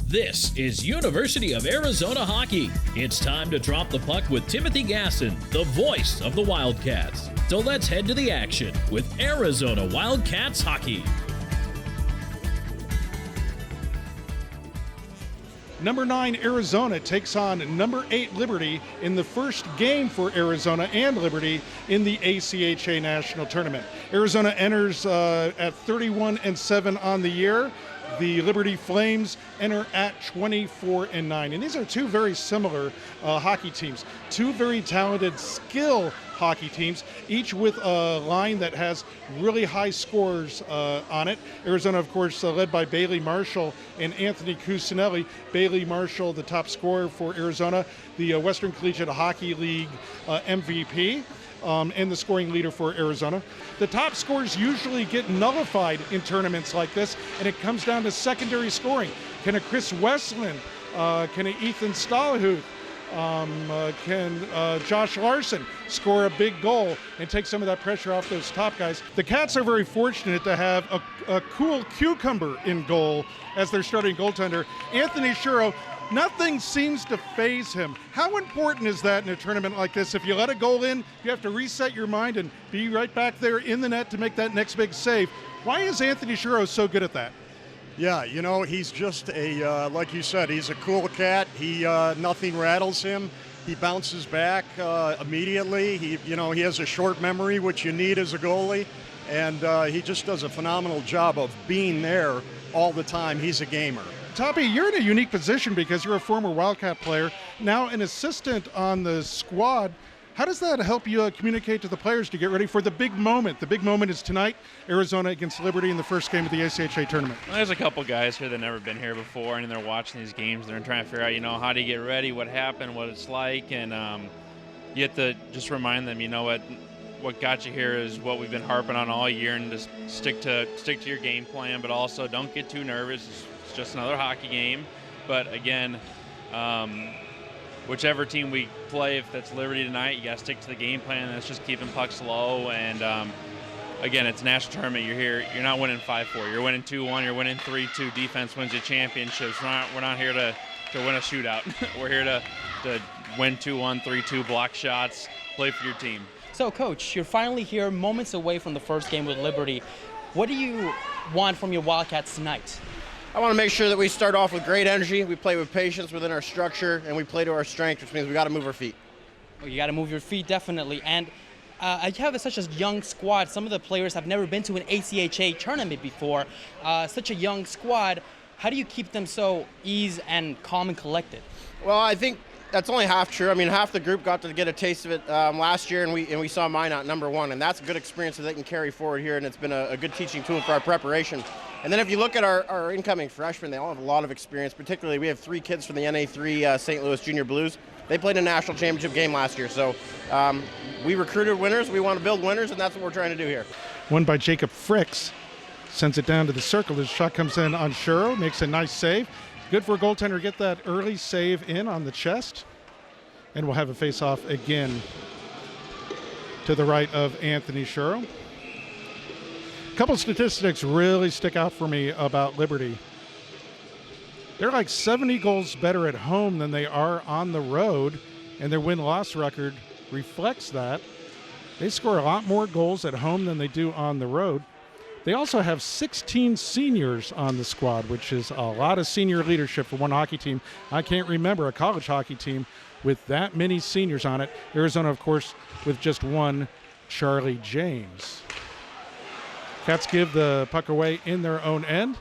This is University of Arizona Hockey. It's time to drop the puck with Timothy Gassen, the voice of the Wildcats. So let's head to the action with Arizona Wildcats Hockey. Number 9 Arizona takes on number 8 Liberty in the first game for Arizona and Liberty in the ACHA National Tournament. Arizona enters at 31-7 on the year. The Liberty Flames enter at 24-9. And these are two very similar hockey teams. Two very talented skill hockey teams, each with a line that has really high scores on it. Arizona, of course, led by Bailey Marshall and Anthony Cusinelli. Bailey Marshall, the top scorer for Arizona, the Western Collegiate Hockey League MVP. And the scoring leader for Arizona. The top scores usually get nullified in tournaments like this, and it comes down to secondary scoring. Can a Chris Westland, can a Ethan Stallhuth, can Josh Larson score a big goal and take some of that pressure off those top guys? The Cats are very fortunate to have a cool cucumber in goal as their starting goaltender. Anthony Shuro, nothing seems to faze him. How important is that in a tournament like this? If you let a goal in, you have to reset your mind and be right back there in the net to make that next big save. Why is Anthony Shuro so good at that? Yeah, you know, he's just like you said, he's a cool cat. Nothing rattles him. He bounces back immediately. He has a short memory, which you need as a goalie. And he just does a phenomenal job of being there all the time. He's a gamer. Toppy, you're in a unique position because you're a former Wildcat player, now an assistant on the squad. How does that help you communicate to the players to get ready for the big moment? The big moment is tonight, Arizona against Liberty in the first game of the ACHA tournament. Well, there's a couple guys here that have never been here before, and they're watching these games. They're trying to figure out, how do you get ready, what happened, what it's like, and you have to just remind them, what got you here is what we've been harping on all year, and just stick to your game plan, but also don't get too nervous. It's just another hockey game. But again, whichever team we play, if that's Liberty tonight, you got to stick to the game plan. That's just keeping pucks low. And again, it's a national tournament. You're here. You're not winning 5-4. You're winning 2-1. You're winning 3-2. Defense wins you championships. We're not here to win a shootout. We're here to win 2-1, 3-2, block shots, play for your team. So, Coach, you're finally here, moments away from the first game with Liberty. What do you want from your Wildcats tonight? I want to make sure that we start off with great energy, we play with patience within our structure, and we play to our strength, which means we got to move our feet. Well, you got to move your feet, definitely. And you have such a young squad. Some of the players have never been to an ACHA tournament before. Such a young squad. How do you keep them so easy and calm and collected? Well, I think that's only half true. I mean, half the group got to get a taste of it last year, and we saw mine at number 1, and that's a good experience that they can carry forward here, and it's been a good teaching tool for our preparation. And then if you look at our incoming freshmen, they all have a lot of experience. Particularly, we have 3 kids from the NA3 St. Louis Junior Blues. They played a national championship game last year, so we recruited winners. We want to build winners, and that's what we're trying to do here. Won by Jacob Fricks. Sends it down to the circle. His shot comes in on Shuro, makes a nice save. Good for a goaltender to get that early save in on the chest. And we'll have a face-off again to the right of Anthony Shuro. A couple statistics really stick out for me about Liberty. They're like 70 goals better at home than they are on the road, and their win-loss record reflects that. They score a lot more goals at home than they do on the road. They also have 16 seniors on the squad, which is a lot of senior leadership for one hockey team. I can't remember a college hockey team with that many seniors on it. Arizona, of course, with just one, Charlie James. Cats give the puck away in their own end,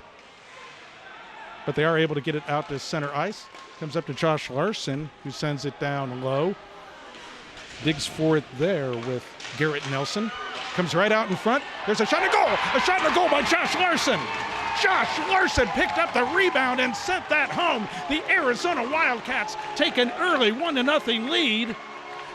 but they are able to get it out to center ice. Comes up to Josh Larson, who sends it down low. Digs for it there with Garrett Nelson. Comes right out in front. There's a shot and goal! A shot and a goal by Josh Larson! Josh Larson picked up the rebound and sent that home. The Arizona Wildcats take an early 1-0 lead.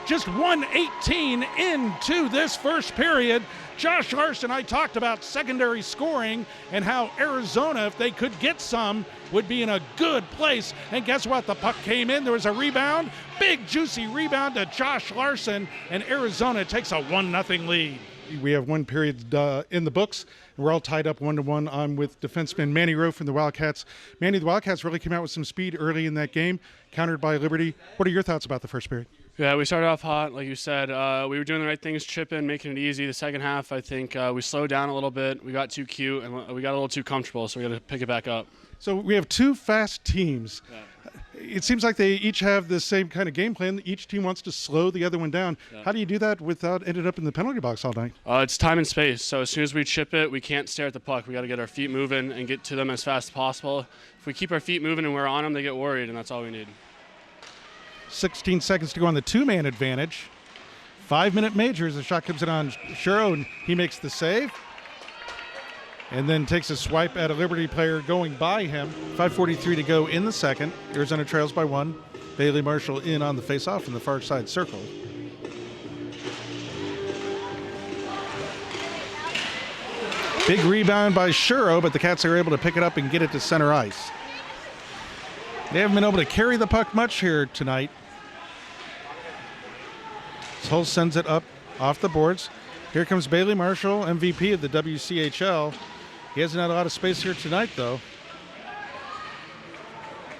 Just 1:18 into this first period. Josh Larson, I talked about secondary scoring and how Arizona, if they could get some, would be in a good place. And guess what? The puck came in. There was a rebound. Big, juicy rebound to Josh Larson, and Arizona takes a 1-0 lead. We have one period in the books, and we're all tied up 1-1. I'm with defenseman Manny Rowe from the Wildcats. Manny, the Wildcats really came out with some speed early in that game, countered by Liberty. What are your thoughts about the first period? Yeah, we started off hot, like you said. We were doing the right things, chipping, making it easy. The second half, I think we slowed down a little bit. We got too cute, and we got a little too comfortable, so we got to pick it back up. So we have two fast teams. Yeah. It seems like they each have the same kind of game plan. Each team wants to slow the other one down. Yeah. How do you do that without ending up in the penalty box all night? It's time and space. So as soon as we chip it, we can't stare at the puck. We got to get our feet moving and get to them as fast as possible. If we keep our feet moving and we're on them, they get worried, and that's all we need. 16 seconds to go on the two-man advantage. 5-minute majors. The shot comes in on Shuro, and he makes the save. And then takes a swipe at a Liberty player going by him. 5:43 to go in the second. Arizona trails by 1. Bailey Marshall in on the faceoff in the far side circle. Big rebound by Shuro, but the Cats are able to pick it up and get it to center ice. They haven't been able to carry the puck much here tonight. Hull sends it up off the boards. Here comes Bailey Marshall, MVP of the WCHL. He hasn't had a lot of space here tonight, though.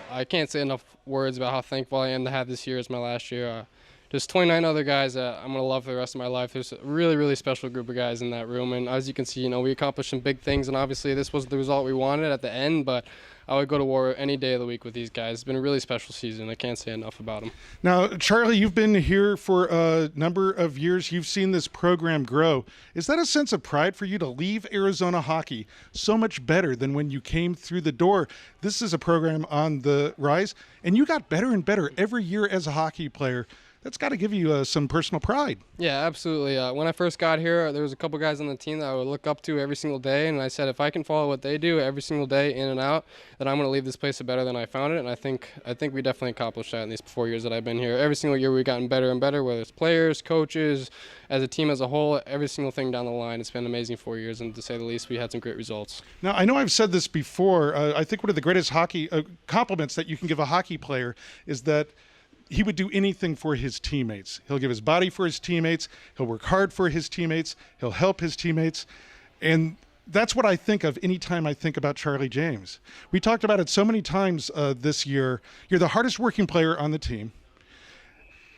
I can't say enough words about how thankful I am to have this year as my last year. There's 29 other guys that I'm going to love for the rest of my life. There's a really, really special group of guys in that room. And as you can see, we accomplished some big things. And obviously this was the result we wanted at the end. But I would go to war any day of the week with these guys. It's been a really special season. I can't say enough about them. Now, Charlie, you've been here for a number of years. You've seen this program grow. Is that a sense of pride for you to leave Arizona hockey so much better than when you came through the door? This is a program on the rise, and you got better and better every year as a hockey player. That's got to give you some personal pride. Yeah, absolutely. When I first got here, there was a couple guys on the team that I would look up to every single day, and I said if I can follow what they do every single day in and out, then I'm going to leave this place better than I found it. And I think we definitely accomplished that in these 4 years that I've been here. Every single year we've gotten better and better, whether it's players, coaches, as a team as a whole, every single thing down the line. It's been an amazing 4 years, and to say the least, we had some great results. Now, I know I've said this before. I think one of the greatest hockey compliments that you can give a hockey player is that he would do anything for his teammates. He'll give his body for his teammates. He'll work hard for his teammates. He'll help his teammates. And that's what I think of anytime I think about Charlie James. We talked about it so many times this year. You're the hardest working player on the team.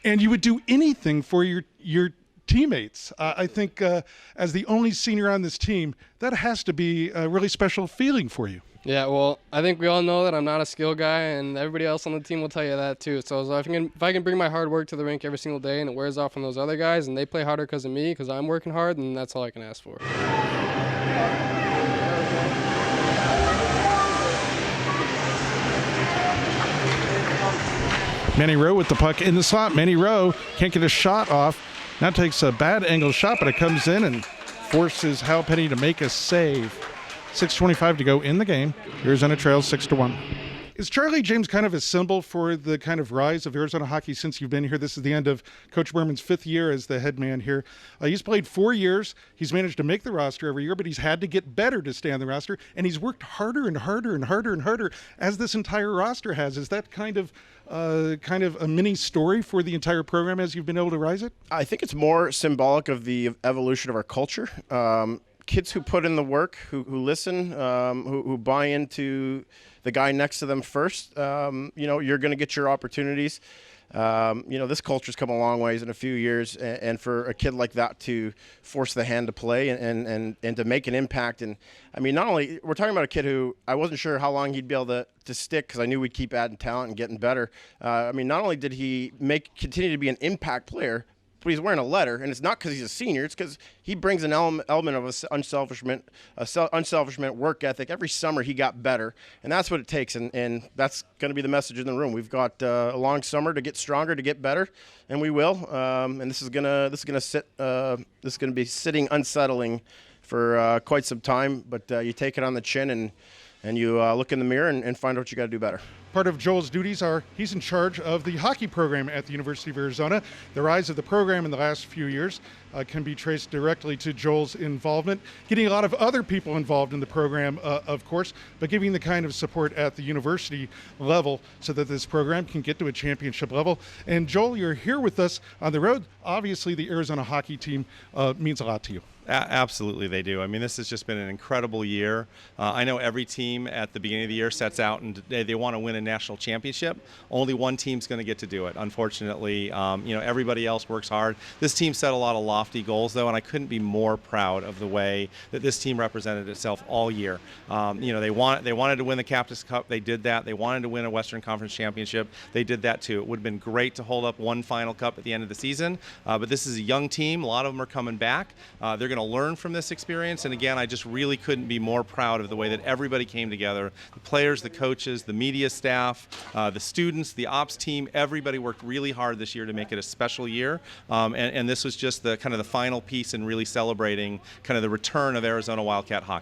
And you would do anything for your teammates. I think as the only senior on this team, that has to be a really special feeling for you. Yeah, well, I think we all know that I'm not a skill guy, and everybody else on the team will tell you that too. So if I can bring my hard work to the rink every single day and it wears off on those other guys and they play harder because of me, because I'm working hard, then that's all I can ask for. Manny Rowe with the puck in the slot. Manny Rowe can't get a shot off. Now takes a bad angle shot, but it comes in and forces Hal Penny to make a save. 6:25 to go in the game. Arizona trails 6-1. Is Charlie James kind of a symbol for the kind of rise of Arizona hockey since you've been here? This is the end of Coach Berman's 5th year as the head man here. He's played 4 years. He's managed to make the roster every year, but he's had to get better to stay on the roster, and he's worked harder and harder and harder and harder as this entire roster has. Is that kind of a mini story for the entire program as you've been able to rise it? I think it's more symbolic of the evolution of our culture. Kids who put in the work, who listen, who buy into the guy next to them first, you're going to get your opportunities. This culture's come a long ways in a few years, and for a kid like that to force the hand to play and to make an impact. And I mean, not only we're talking about a kid who I wasn't sure how long he'd be able to stick, because I knew we'd keep adding talent and getting better. Not only did he continue to be an impact player, but he's wearing a letter, and it's not because he's a senior. It's because he brings an element of unselfishment work ethic. Every summer he got better, and that's what it takes, and that's going to be the message in the room. We've got a long summer to get stronger, to get better, and we will. And this is going to be sitting unsettling for quite some time. But you take it on the chin and you look in the mirror and find out what you got to do better. Part of Joel's duties are he's in charge of the hockey program at the University of Arizona. The rise of the program in the last few years can be traced directly to Joel's involvement, getting a lot of other people involved in the program, of course, but giving the kind of support at the university level so that this program can get to a championship level. And Joel, you're here with us on the road. Obviously, the Arizona hockey team means a lot to you. Absolutely, they do. I mean, this has just been an incredible year. I know every team at the beginning of the year sets out and they want to win a national championship. Only one team's going to get to do it. Unfortunately, everybody else works hard. This team set a lot of lofty goals, though, and I couldn't be more proud of the way that this team represented itself all year. They wanted to win the Captain's Cup. They did that. They wanted to win a Western Conference championship. They did that too. It would have been great to hold up one final cup at the end of the season, but this is a young team. A lot of them are coming back. They're going to learn from this experience, and again, I just really couldn't be more proud of the way that everybody came together. The players, the coaches, the media staff, the students, the ops team, everybody worked really hard this year to make it a special year, and this was just the kind of the final piece in really celebrating kind of the return of Arizona Wildcat hockey.